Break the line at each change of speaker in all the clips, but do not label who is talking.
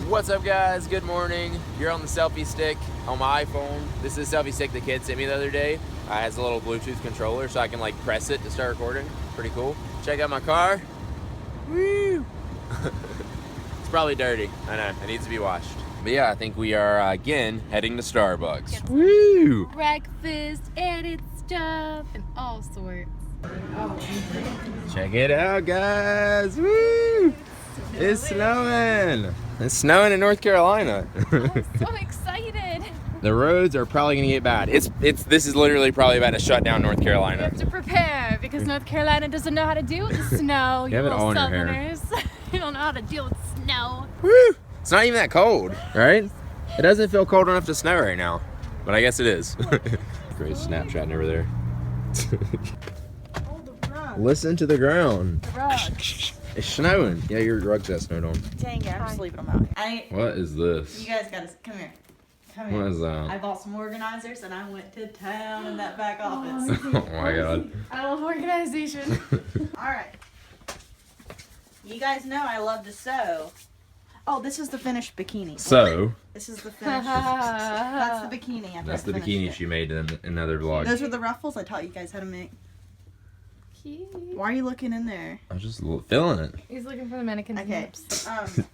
What's up, guys? Good morning. You're on the selfie stick on my iPhone. This is the selfie stick the kid sent me the other day. It has a little Bluetooth controller so I can like press it to start recording. Pretty cool. Check out my car. Woo! It's probably dirty. I know. It needs to be washed. But yeah, I think we are again heading to Starbucks. Woo!
Breakfast and it's stuff and all sorts.
Check it out, guys. Woo! It's snowing. It's snowing in North Carolina.
I'm so excited.
The roads are probably gonna get bad. This is literally probably about to shut down North
You
Carolina.
have to prepare because North Carolina doesn't know how to deal with the snow.
You have it
little
all in your hair.
Southerners. You don't know how to deal with snow.
Woo! It's not even that cold, right? It doesn't feel cold enough to snow right now, but I guess it is. Great Snapchatting over there. Listen to the ground.
The rug.
It's snowing. Yeah, your rug's got snowed on.
Dang it, I'm just leaving them out.
What is this?
You guys gotta come here. Come
What
here.
is that?
I bought some organizers and I went to town in that back office.
Oh my god.
I love organization.
Alright. You guys know I love to sew. Oh, this is the finished bikini.
So,
This is the finished. That's the bikini. After
that's
I
the
finished
bikini
it.
she made in another vlog.
Those were the ruffles I taught you guys how to make.
Cute.
Why are you looking in there?
I was just feeling it.
He's looking for the mannequin's
Okay.
lips.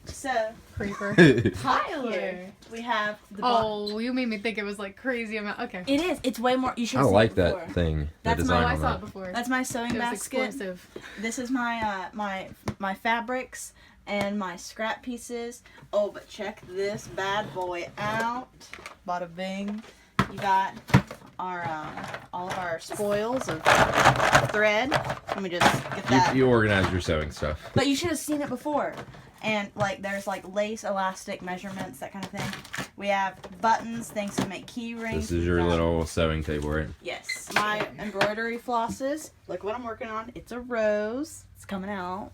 So
Creeper.
here
Tyler.
we have the
Oh, you made me think it was like crazy amount. Okay.
It is. It's way more. You should
I
have
like
seen it
that
before.
thing. The
That's my-
design
I
on
saw it
that.
before.
That's my sewing
It was
basket.
explosive.
This is my my fabrics and my scrap pieces. Oh, but check this bad boy out. Bada bing. You got our all of our spoils of thread. Let me just get that.
You organize your sewing stuff.
But you should have seen it before. And like there's like lace, elastic measurements, that kind of thing. We have buttons, things to make key rings.
This is your little sewing table, right?
Yes. My embroidery flosses. Look what I'm working on. It's a rose. It's coming out.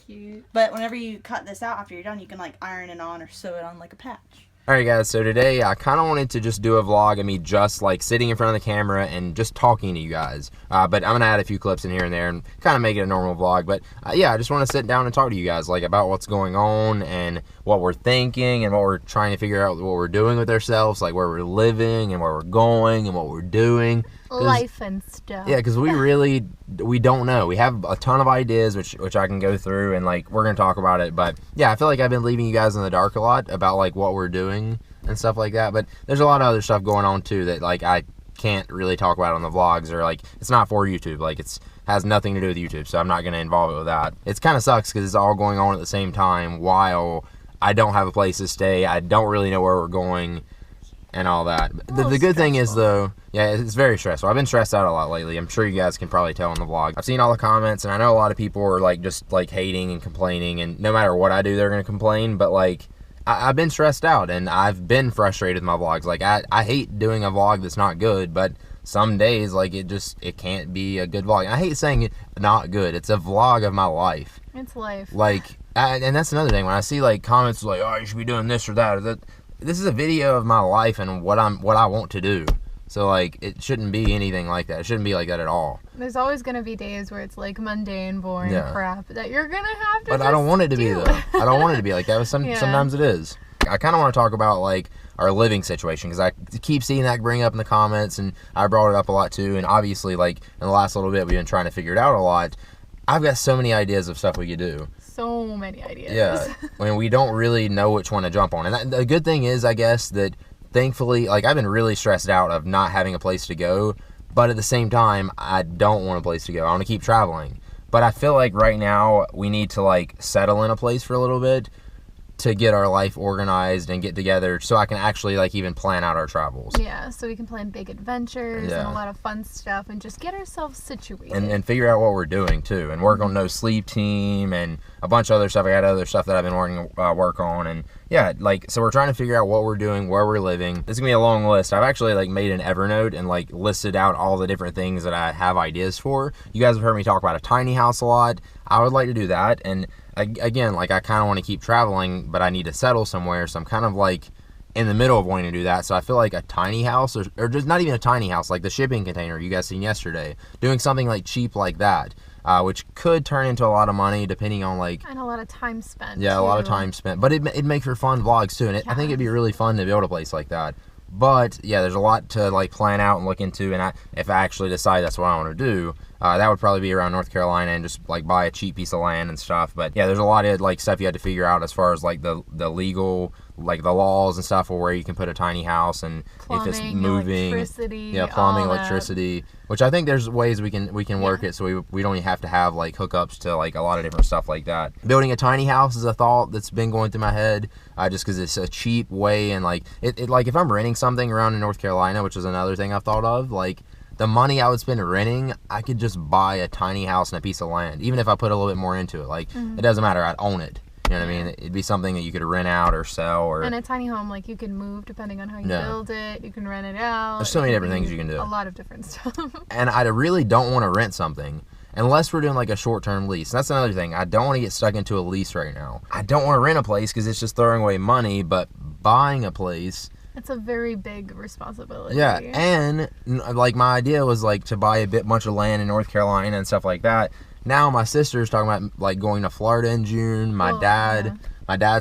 Cute.
But whenever you cut this out after you're done, you can like iron it on or sew it on like a patch.
Alright guys, so today I kind of wanted to just do a vlog of me just like sitting in front of the camera and just talking to you guys. But I'm going to add a few clips in here and there and kind of make it a normal vlog. But yeah, I just want to sit down and talk to you guys like about what's going on and what we're thinking and what we're trying to figure out what we're doing with ourselves, like where we're living and where we're going and what we're doing.
Life and stuff.
Yeah, because we don't know. We have a ton of ideas, which I can go through, and like we're gonna talk about it. But yeah, I feel like I've been leaving you guys in the dark a lot about like what we're doing and stuff like that. But there's a lot of other stuff going on too that like I can't really talk about on the vlogs, or like it's not for YouTube. Like it's has nothing to do with YouTube, so I'm not gonna involve it with that. It's kind of sucks because it's all going on at the same time while I don't have a place to stay. I don't really know where we're going. And all that. The good thing is though, yeah, it's very stressful. I've been stressed out a lot lately. I'm sure you guys can probably tell in the vlog. I've seen all the comments and I know a lot of people are like just like hating and complaining, and no matter what I do they're gonna complain, but like I've been stressed out and I've been frustrated with my vlogs. Like I hate doing a vlog that's not good, but some days like it can't be a good vlog. And I hate saying it not good. It's a vlog of my life.
It's life.
Like and that's another thing, when I see like comments like, oh, you should be doing this or that or that. This is a video of my life and what I want to do. So like it shouldn't be anything like that. It shouldn't be like that at all.
There's always gonna be days where it's like mundane, boring crap that you're gonna have to.
But I don't want it to be though. I don't want it to be like that. But
Yeah.
Sometimes it is. I kind of want to talk about like our living situation because I keep seeing that bring up in the comments, and I brought it up a lot too. And obviously, like in the last little bit, we've been trying to figure it out a lot. I've got so many ideas of stuff we could do.
So many ideas.
Yeah, I mean, we don't really know which one to jump on. And the good thing is, I guess, that thankfully, like, I've been really stressed out of not having a place to go. But at the same time, I don't want a place to go. I want to keep traveling. But I feel like right now, we need to, like, settle in a place for a little bit to get our life organized and get together so I can actually, like, even plan out our travels.
Yeah, so we can plan big adventures and
Yeah.
a lot of fun stuff and just get ourselves situated.
And figure out what we're doing too, and work on No Sleep Team and a bunch of other stuff. I got other stuff that I've been working work on, and yeah, like, so we're trying to figure out what we're doing, where we're living. This is gonna be a long list. I've actually like made an Evernote and like listed out all the different things that I have ideas for. You guys have heard me talk about a tiny house a lot. I would like to do that, and again, like I kind of want to keep traveling, but I need to settle somewhere, so I'm kind of like in the middle of wanting to do that. So I feel like a tiny house, or just not even a tiny house, like the shipping container you guys seen yesterday, doing something like cheap like that. which could turn into a lot of money depending on like.
And a lot of time spent.
Yeah,
too.
a lot of time spent, but it'd make for fun vlogs too, and I think it'd be really fun to build a place like that. But yeah, there's a lot to like plan out and look into, and if I actually decide that's what I want to do, that would probably be around North Carolina and just like buy a cheap piece of land and stuff. But yeah, there's a lot of like stuff you have to figure out as far as like the legal, like the laws and stuff, or where you can put a tiny house and
plumbing,
if it's moving,
electricity,
plumbing, electricity, which I think there's ways we can work it so we don't have to have like hookups to like a lot of different stuff like that. Building a tiny house is a thought that's been going through my head, just because it's a cheap way, and like it like if I'm renting something around in North Carolina, which is another thing I've thought of, like the money I would spend renting, I could just buy a tiny house and a piece of land, even if I put a little bit more into it. Like it doesn't matter, I'd own it. You know what I mean? It'd be something that you could rent out or sell, or
and a tiny home, like you can move depending on how you build it. You can rent it out.
There's so many different things you can do.
A lot of different stuff.
And I really don't want to rent something unless we're doing like a short-term lease. And that's another thing. I don't want to get stuck into a lease right now. I don't want to rent a place because it's just throwing away money, but buying a place,
it's a very big responsibility.
Yeah, and like my idea was like to buy a bunch of land in North Carolina and stuff like that. Now my sister's talking about like going to Florida in June. My dad's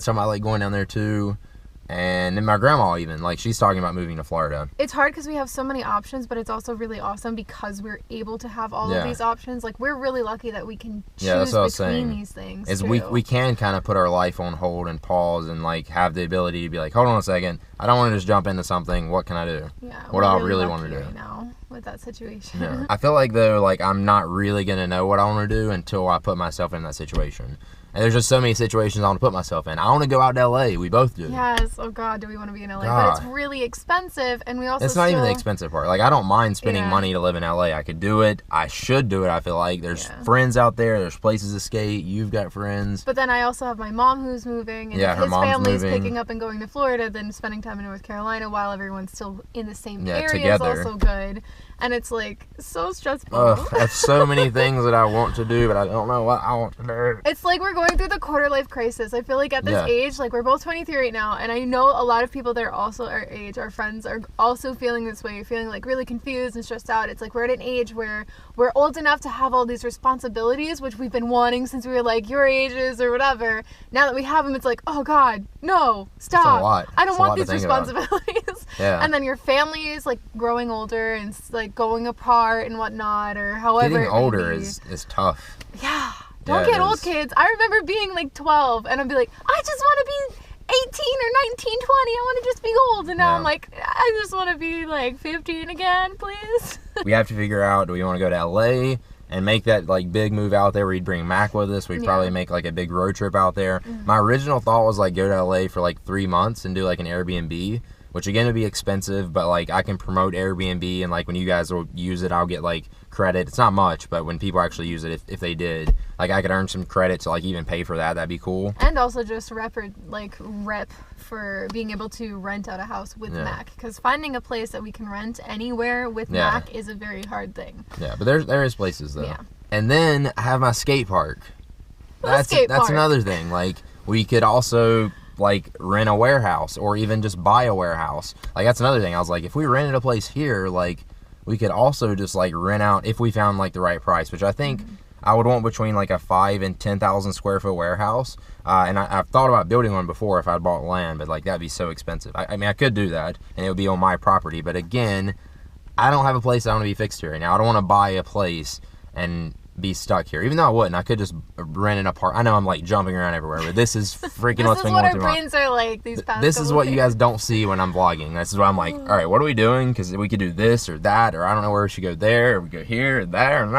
talking about like going down there too. And then my grandma even, like, she's talking about moving to Florida.
It's hard because we have so many options, but it's also really awesome because we're able to have all of these options. Like, we're really lucky that we can choose between these things.
Is we can kind of put our life on hold and pause and, like, have the ability to be like, hold on a second, I don't want to just jump into something. What can I do?
Yeah,
what do I really want to do?
Right now with that situation.
Yeah. I feel like, though, like, I'm not really going to know what I want to do until I put myself in that situation. And there's just so many situations I want to put myself in. I want to go out to LA. We both do.
Yes. Oh God, do we want to be in LA? God. But it's really expensive, and we also.
It's not even the expensive part. Like, I don't mind spending money to live in LA. I could do it. I should do it. I feel like there's friends out there. There's places to skate. You've got friends.
But then I also have my mom who's moving, and if his family's picking up and going to Florida, then spending time in North Carolina while everyone's still in the same area together is also good. And it's like so stressful.
I have so many things that I want to do, but I don't know what I want to do.
It's like we're going through the quarter life crisis. I feel like at this age, like we're both 23 right now, and I know a lot of people that are also our age, our friends, are also feeling this way, feeling like really confused and stressed out. It's like we're at an age where we're old enough to have all these responsibilities, which we've been wanting since we were like your ages or whatever. Now that we have them, it's like, oh God, no, stop.
It's a lot.
I don't want these responsibilities. And then your family is like growing older and like going apart and whatnot, or however.
Getting older is tough.
Yeah. Don't get old, kids. I remember being like 12 and I'd be like, I just want to be 18 or 19, 20. I want to just be old. And now I'm like, I just want to be like 15 again, please.
We have to figure out, do we want to go to LA and make that like big move out there? We'd bring Mac with us. We'd probably make like a big road trip out there. My original thought was like go to LA for like 3 months and do like an Airbnb, which again would be expensive, but like I can promote Airbnb, and like when you guys will use it, I'll get like credit. It's not much, but when people actually use it, if they did, like I could earn some credit to like even pay for that. That'd be cool.
And also just rep for being able to rent out a house with Mac, because finding a place that we can rent anywhere with Mac is a very hard thing. Yeah,
but there is places though. Yeah. And then I have my skate park. That's another thing. Like we could also like rent a warehouse or even just buy a warehouse. Like that's another thing. I was like, if we rented a place here, like we could also just like rent out if we found like the right price, which I think I would want between like a 5,000 and 10,000 square foot warehouse. And I've thought about building one before if I'd bought land, but like that'd be so expensive. I mean, I could do that and it would be on my property, but again, I don't have a place I want to be fixed here right now. I don't want to buy a place and be stuck here, even though I wouldn't. I could just rent an apartment. I know I'm like jumping around everywhere, but this is freaking what's been going through my
brains are like these past
This is what you guys don't see when I'm vlogging. This is why I'm like, all right, what are we doing? Because we could do this or that, or I don't know where we should go there, or we go here or there, and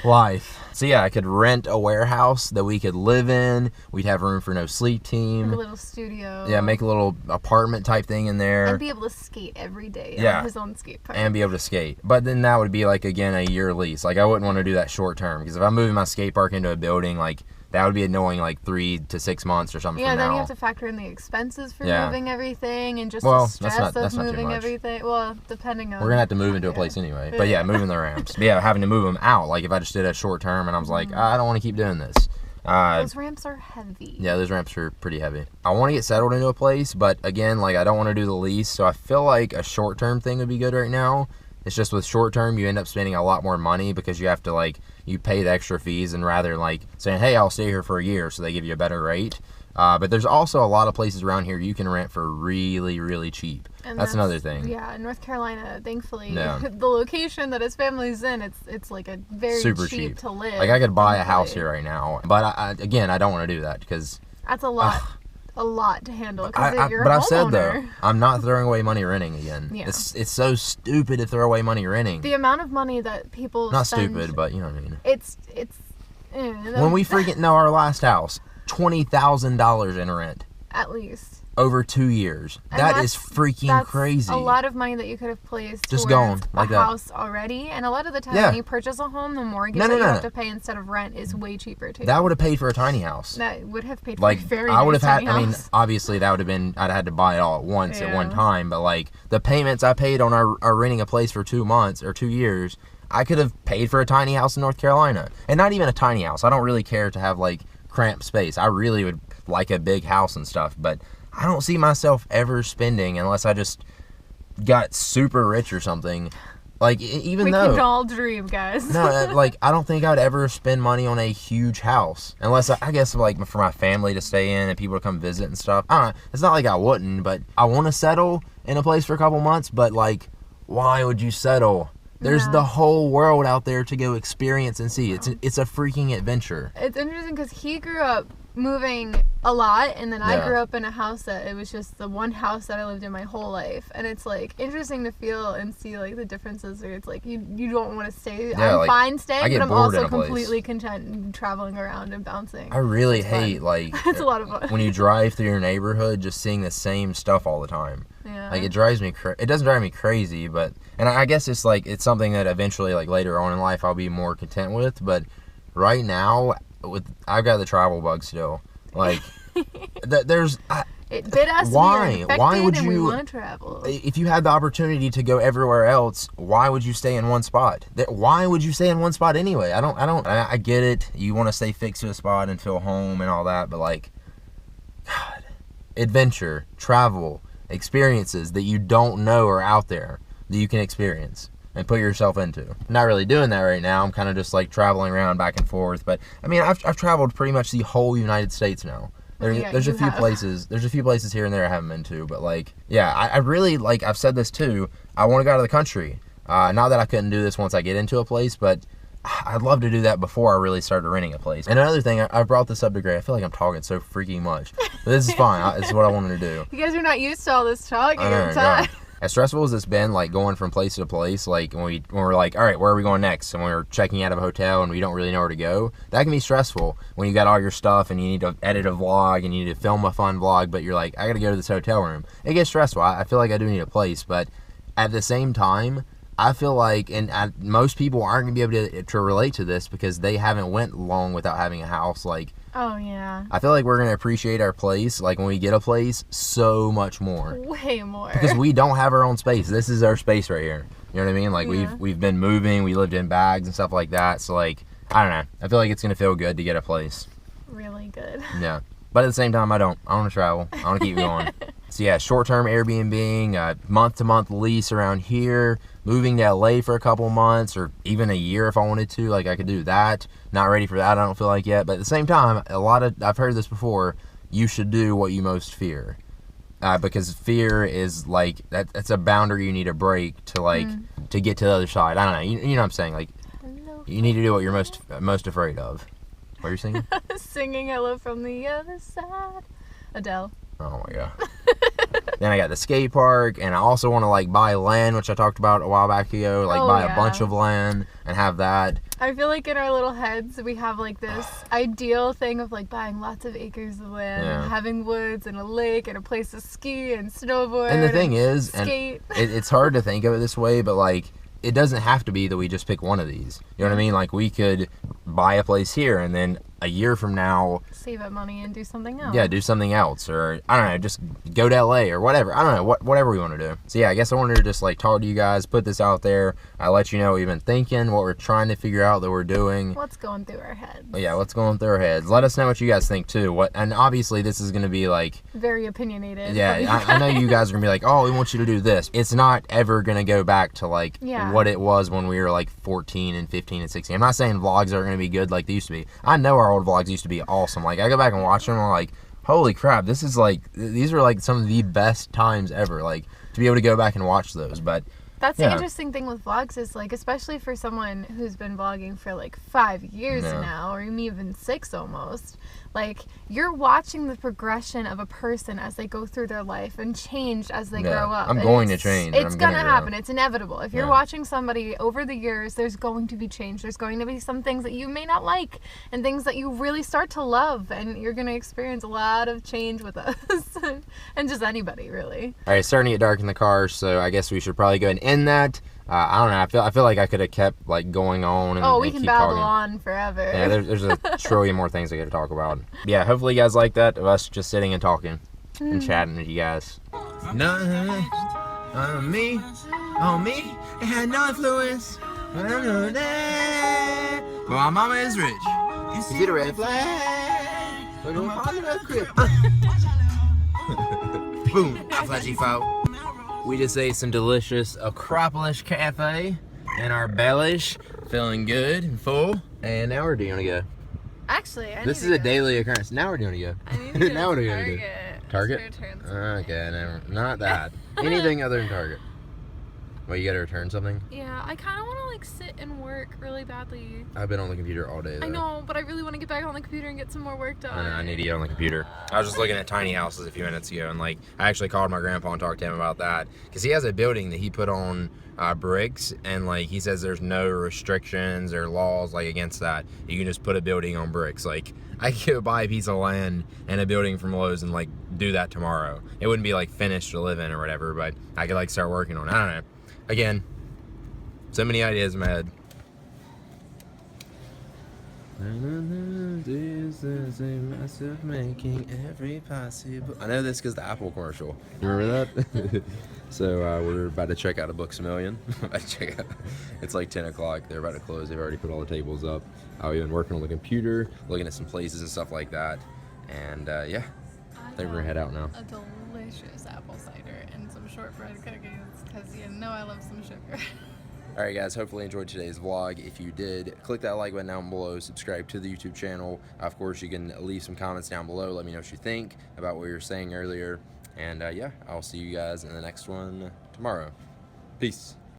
life. So yeah, I could rent a warehouse that we could live in. We'd have room for no sleep team.
Like a little studio.
Yeah, make a little apartment type thing in there.
And be able to skate every day on his own skate park.
And be able to skate. But then that would be like, again, a year lease. Like I wouldn't want to do that short term, because if I'm moving my skate park into a building, like that would be annoying, like 3 to 6 months or something.
Yeah,
from
then
now.
you have to factor in the expenses for moving everything and just the stress of moving everything. Well, depending on.
We're gonna have to move into a place anyway. But yeah, moving the ramps. But yeah, having to move them out. Like if I just did a short term and I was like, I don't want to keep doing this.
Those ramps are heavy.
Yeah, those ramps are pretty heavy. I want to get settled into a place, but again, like I don't want to do the lease, so I feel like a short term thing would be good right now. It's just with short term, you end up spending a lot more money because you have to like, you pay the extra fees, and rather like saying, hey, I'll stay here for a year, so they give you a better rate. But there's also a lot of places around here you can rent for really, really cheap. And that's another thing.
Yeah, in North Carolina, thankfully, the location that his family's in, it's like a very
super
cheap to live.
Like I could buy a house here right now, but again, I don't want to do that because
that's a lot. A lot to handle.
But I've said though, I'm not throwing away money renting again.
Yeah.
It's so stupid to throw away money renting.
The amount of money that people
not
spend,
stupid, but you know what I mean.
It's
when we freaking know our last house, $20,000 in rent.
At least.
Over 2 years. That is freaking crazy.
A lot of money that you could have placed
just
towards
going like
a house already. And a lot of the time when you purchase a home, the mortgage that you have to pay instead of rent is way cheaper too.
That would have paid for a tiny house.
That would have paid for a very
I would have
nice
had. I mean, obviously that would have been. I'd had to buy it all at once at one time. But like the payments I paid on our renting a place for 2 months or 2 years, I could have paid for a tiny house in North Carolina, and not even a tiny house. I don't really care to have like cramped space. I really would like a big house and stuff, but I don't see myself ever spending unless I just got super rich or something. Like, even though...
We can all dream, guys.
No, like, I don't think I'd ever spend money on a huge house. Unless, I guess, like, for my family to stay in and people to come visit and stuff. I don't know. It's not like I wouldn't, but I want to settle in a place for a couple months, but, like, why would you settle? There's the whole world out there to go experience and see. It's a freaking adventure.
It's interesting because he grew up moving a lot, and then I grew up in a house that it was just the one house that I lived in my whole life, and it's like interesting to feel and see like the differences where it's like you don't want to stay. I'm like, fine staying, but I'm also completely content traveling around and bouncing.
I really hate like
it's a lot of fun
when you drive through your neighborhood just seeing the same stuff all the time.
Yeah.
Like it drives me it doesn't drive me crazy, but and I guess it's like it's something that eventually like later on in life I'll be more content with, but right now I've got the travel bug still. Like there's
it bit us.
Why would you
want to travel?
If you had the opportunity to go everywhere else, why would you stay in one spot? Why would you stay in one spot anyway? I get it. You want to stay fixed to a spot and feel home and all that, but like, God, adventure, travel, experiences that you don't know are out there that you can experience and put yourself into. I'm not really doing that right now. I'm kind of just like traveling around back and forth. But I mean, I've traveled pretty much the whole United States now. There's a few places. There's a few places here and there I haven't been to. But like, yeah, I really like. I've said this too. I want to go out of the country. Not that I couldn't do this once I get into a place, but I'd love to do that before I really started renting a place. And another thing, I brought this up to Gray. I feel like I'm talking so freaking much, but this is fine. This is what I wanted to do.
You guys are not used to all this talking all the time.
No. As stressful as it's been, like going from place to place, like when we're like, all right, where are we going next? And when we're checking out of a hotel and we don't really know where to go, that can be stressful when you got all your stuff and you need to edit a vlog and you need to film a fun vlog, but you're like, I got to go to this hotel room. It gets stressful. I feel like I do need a place, but at the same time, I feel like, and most people aren't going to be able to relate to this because they haven't went long without having a house. Like,
oh, yeah.
I feel like we're going to appreciate our place, like when we get a place, so much more.
Way more.
Because we don't have our own space. This is our space right here. You know what I mean? Like, we've been moving, we lived in bags and stuff like that. So, like, I don't know. I feel like it's going to feel good to get a place.
Really good.
Yeah. But at the same time, I don't. I want to travel. I want to keep going. So, yeah, short-term Airbnb, month-to-month lease around here, moving to LA for a couple months or even a year if I wanted to. Like, I could do that. Not ready for that, I don't feel like yet. But at the same time, I've heard this before, you should do what you most fear. Because fear is, like, that's a boundary you need to break to, like, to get to the other side. I don't know. You know what I'm saying? Like, you need to do what you're most afraid of. What are you singing?
Singing Hello from the Other Side. Adele.
Oh my god. Then I got the skate park, and I also want to like buy land, which I talked about a while back ago, like buy a bunch of land and have that.
I feel like in our little heads we have like this ideal thing of like buying lots of acres of land and having woods and a lake and a place to ski and snowboard.
And the thing is,
skate.
And it's hard to think of it this way, but like it doesn't have to be that we just pick one of these. You know what I mean? Like we could buy a place here and then a year from now,
save up money and do something else.
Yeah, do something else, or I don't know, just go to LA or whatever. I don't know, whatever we want to do. So yeah, I guess I wanted to just like talk to you guys, put this out there. I let you know what we've been thinking, what we're trying to figure out that we're doing.
What's going through our heads?
Yeah, what's going through our heads. Let us know what you guys think too. And obviously this is gonna be like
very opinionated.
Yeah, I know you guys are gonna be like, oh, we want you to do this. It's not ever gonna go back to like what it was when we were like 14 and 15 and 16. I'm not saying vlogs are gonna be good like they used to be. I know our old vlogs used to be awesome. Like I go back and watch them, and I'm like, holy crap, these are like some of the best times ever. Like to be able to go back and watch those. But
that's the interesting thing with vlogs is like, especially for someone who's been vlogging for like 5 years now, or even 6 almost, like you're watching the progression of a person as they go through their life and change as they grow up.
I'm going to change.
It's going to happen. It's inevitable. If you're watching somebody over the years, there's going to be change. There's going to be some things that you may not like and things that you really start to love, and you're going to experience a lot of change with us and just anybody really.
All right, it's starting to get dark in the car, so I guess we should probably go ahead and end that. I don't know. I feel like I could have kept like going on and
we can
keep
babble
talking
on forever.
Yeah, there's a trillion more things I got to talk about. Yeah, hopefully you guys like that of us just sitting and talking and chatting with you guys. No, on me, it had no influence. I don't know that, but my mama is rich. You see the red flag? We're gonna find a crib. Boom, I flashy folk. We just ate some delicious Acropolis Cafe in our bellies, feeling good and full. And now we're doing to go.
Actually,
this is a daily occurrence. Now we're doing to go.
I need to go
now
to
we're doing to go. Target? Okay, never. Not that. Anything other than Target. Well, you gotta return something?
Yeah, I kind of want to like sit and work really badly.
I've been on the computer all day though.
I know, but I really want to get back on the computer and get some more work done.
I know, I need to get on the computer. I was just looking at tiny houses a few minutes ago, and like I actually called my grandpa and talked to him about that, because he has a building that he put on bricks, and like he says there's no restrictions or laws like against that. You can just put a building on bricks. Like I could go buy a piece of land and a building from Lowe's and like do that tomorrow. It wouldn't be like finished to live in or whatever, but I could like start working on it. I don't know. Again, so many ideas in my head. Making every possible. I know this because the Apple commercial. You remember that? So we're about to check out a Books A Million. It's like 10 o'clock. They're about to close. They've already put all the tables up. I've been working on the computer, looking at some places and stuff like that. And yeah, I think we're gonna head out now.
A delicious apple cider and some shortbread cookies, because you know I love some sugar.
Alright guys, hopefully you enjoyed today's vlog. If you did, click that like button down below, subscribe to the YouTube channel. Of course, you can leave some comments down below. Let me know what you think about what you were saying earlier. And yeah, I'll see you guys in the next one tomorrow. Peace.